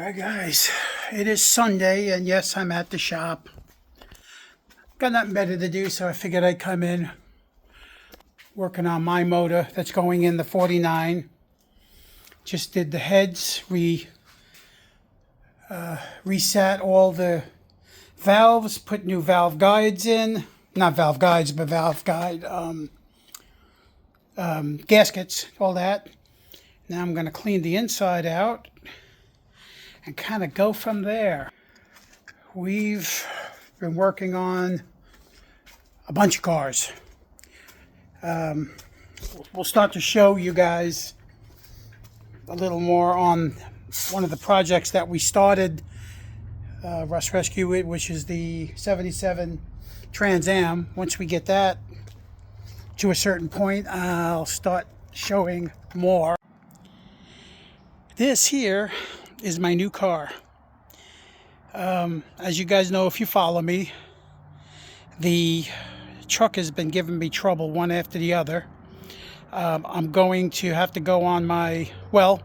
Alright guys, it is Sunday and yes, I'm at the shop. Got nothing better to do, so I figured I'd come in. Working on my motor that's going in the 49. Just did the heads, reset all the valves, put new valve guides in. Not valve guides, but valve guide gaskets, all that. Now I'm going to clean the inside out and kind of go from there. We've been working on a bunch of cars. We'll start to show you guys a little more on one of the projects that we started, Russ Rescue It, which is the 77 Trans Am. Once we get that to a certain point, I'll start showing more. This here is my new car. As you guys know, if you follow me, the truck has been giving me trouble one after the other. I'm going to have to go on my, well,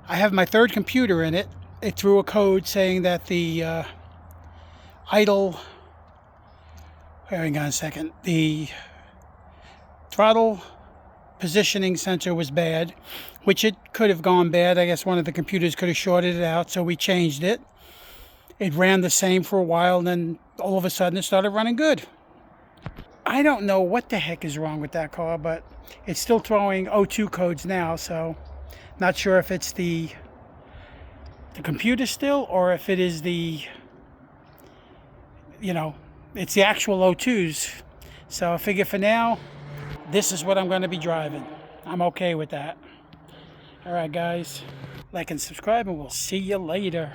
I have my third computer in it. It threw a code saying that the idle, hang on a second, the throttle positioning sensor was bad, which it could have gone bad. I guess one of the computers could have shorted it out, so we changed it. It ran the same for a while, and then all of a sudden it started running good. I don't know what the heck is wrong with that car, but it's still throwing O2 codes now, so not sure if it's the computer still, or if it is the, it's the actual O2s. So I figure for now, this is what I'm going to be driving. I'm okay with that. All right, guys. Like and subscribe, and we'll see you later.